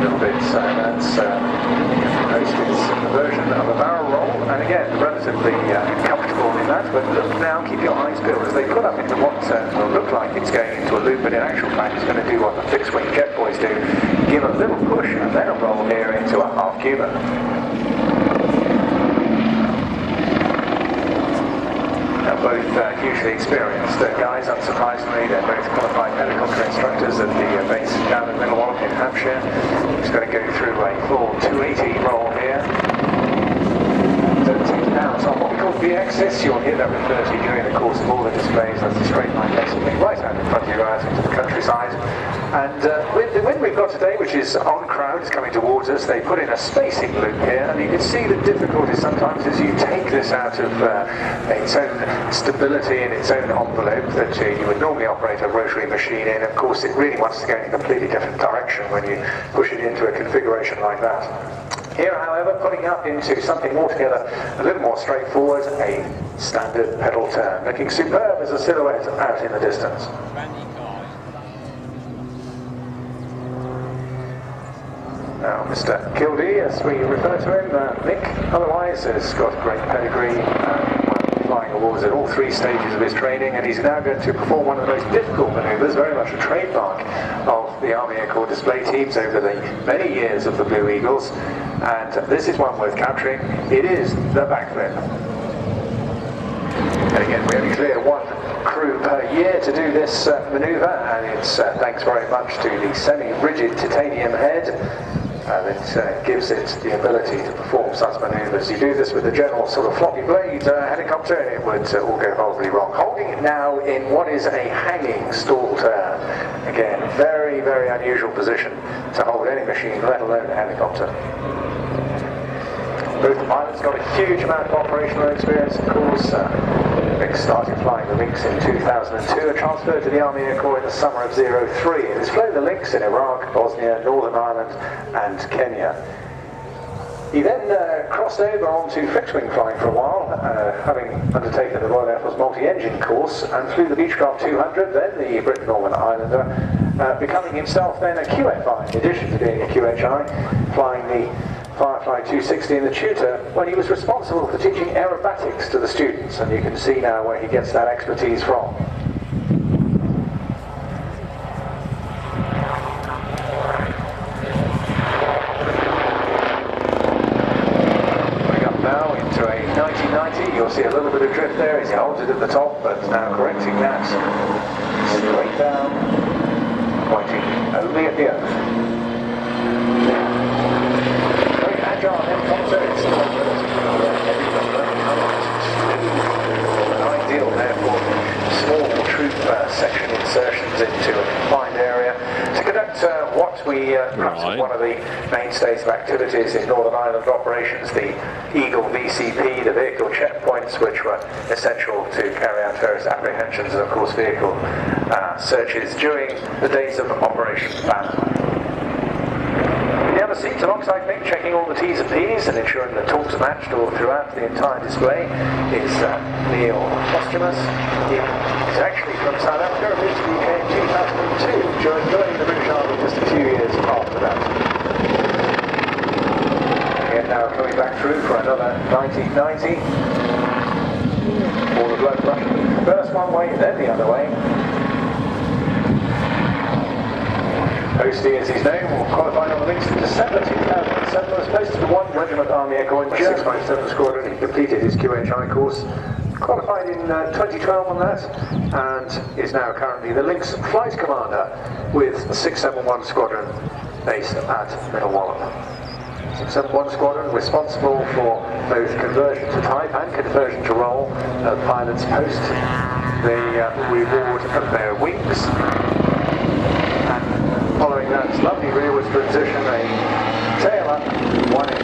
little bit, so that's Hostie's version of a barrel roll, and again, relatively comfortable in that, but look now, keep your eyes peeled as they put up into what will look like it's going into a loop, but in actual fact it's going to do what the fixed wing jet boys do, give a little push and then a roll here into a half Cuban. Both hugely experienced guys, unsurprisingly. They're both qualified helicopter instructors at the base down in Middle Wallop in Hampshire. He's going to go through a full 280 roll here. So take it out on what we call V-axis. You'll hear that referred to during the course of all the displays. That's a straight line basically right out in front of you out into the countryside. And with the wind we've got today, which is on crowd, is coming towards us, they put in a spacing loop here, and you can see the difficulty sometimes as you take this out of its own stability in its own envelope that you would normally operate a rotary machine in. Of course, it really wants to go in a completely different direction when you push it into a configuration like that. Here, however, putting up into something altogether a little more straightforward, a standard pedal turn, looking superb as a silhouette out in the distance. Now, Mr. Kildee, as we refer to him, Nick, otherwise, has got great pedigree, flying awards at all three stages of his training, and he's now going to perform one of the most difficult manoeuvres, very much a trademark of the Army Air Corps display teams over the many years of the Blue Eagles, and this is one worth capturing. It is the backflip. And again, we only clear one crew per year to do this manoeuvre, and it's thanks very much to the semi-rigid titanium head that gives it the ability to perform such manoeuvres. You do this with a general sort of floppy blade helicopter and it would all go horribly wrong. Holding it now in what is a hanging stall turn. Again, very, very unusual position to hold any machine, let alone a helicopter. Both the pilots got a huge amount of operational experience, of course. Nick started flying the Lynx in 2002 and transferred to the Army Air Corps in the summer of '03. And has flown the Lynx in Iraq, Bosnia, Northern Ireland and Kenya. He then crossed over onto fixed-wing flying for a while, having undertaken the Royal Air Force multi-engine course, and flew the Beechcraft 200, then the Britten-Norman Islander, becoming himself then a QFI, in addition to being a QHI, flying the Firefly 260 in the tutor when he was responsible for teaching aerobatics to the students, and you can see now where he gets that expertise from. Going up now into a 1990, you'll see a little bit of drift there as he holds it at the top, but now correcting that. Straight down, pointing only at the earth. Ideal therefore small troop section insertions into a confined area to conduct what we perhaps one of the mainstays of activities in Northern Ireland operations, the Eagle VCP, the vehicle checkpoints, which were essential to carry out various apprehensions and of course vehicle searches during the days of Operation Banner. Seats alongside Nick, checking all the T's and P's and ensuring the talks matched all throughout the entire display is Neil Posthumus. He is actually from South Africa, moved to the UK in 2002, joining the British Army just a few years after that. Again now coming back through for another 1990. All the blood rushing first one way, then the other way. Hostie, as he's known, will qualify on the Lynx in December 2007, was posted to 1 Regiment Army Air Corps in 657 Squadron. He completed his QHI course, qualified in 2012 on that, and is now currently the Lynx Flight Commander with 671 Squadron based at Middle Wallop. 671 Squadron responsible for both conversion to type and conversion to roll of pilots post the reward of their wings. Following that lovely rearward transition, a tail up, 1 in.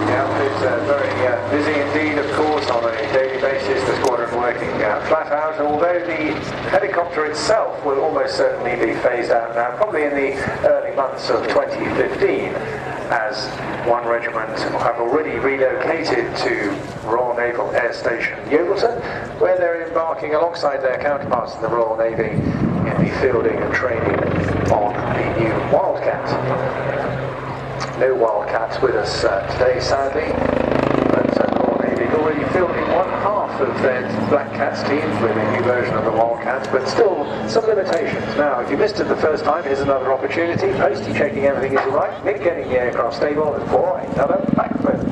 The outfit's very busy indeed, of course, on a daily basis. The squadron working flat out, although the helicopter itself will almost certainly be phased out now, probably in the early months of 2015. as one regiment have already relocated to Royal Naval Air Station Yeovilton, where they're embarking alongside their counterparts in the Royal Navy in the fielding and training on the new Wildcat. No Wildcats with us today, sadly, but Royal Navy already fielding one half of their Black Cats team with a new version of the Wildcats, but still some limitations. Now, if you missed it the first time, here's another opportunity. Posty checking everything is right, Nick getting the aircraft stable, and for another backflip.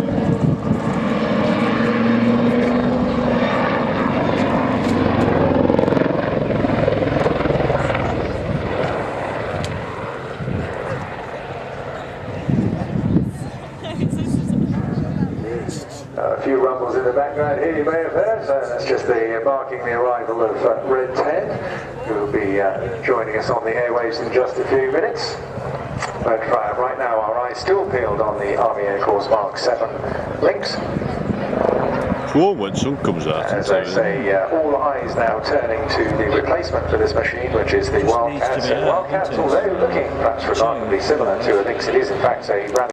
A few rumbles in the background here you may have heard, so that's just the marking the arrival of Red 10, who will be joining us on the airwaves in just a few minutes. But right now our eyes still peeled on the Army Air Corps Mark 7 Lynx. Cool when sun comes out. As I say, all eyes now turning to the replacement for this machine, which is the Wildcat. Wildcat, although looking perhaps remarkably similar to a Lynx, it is in fact a rather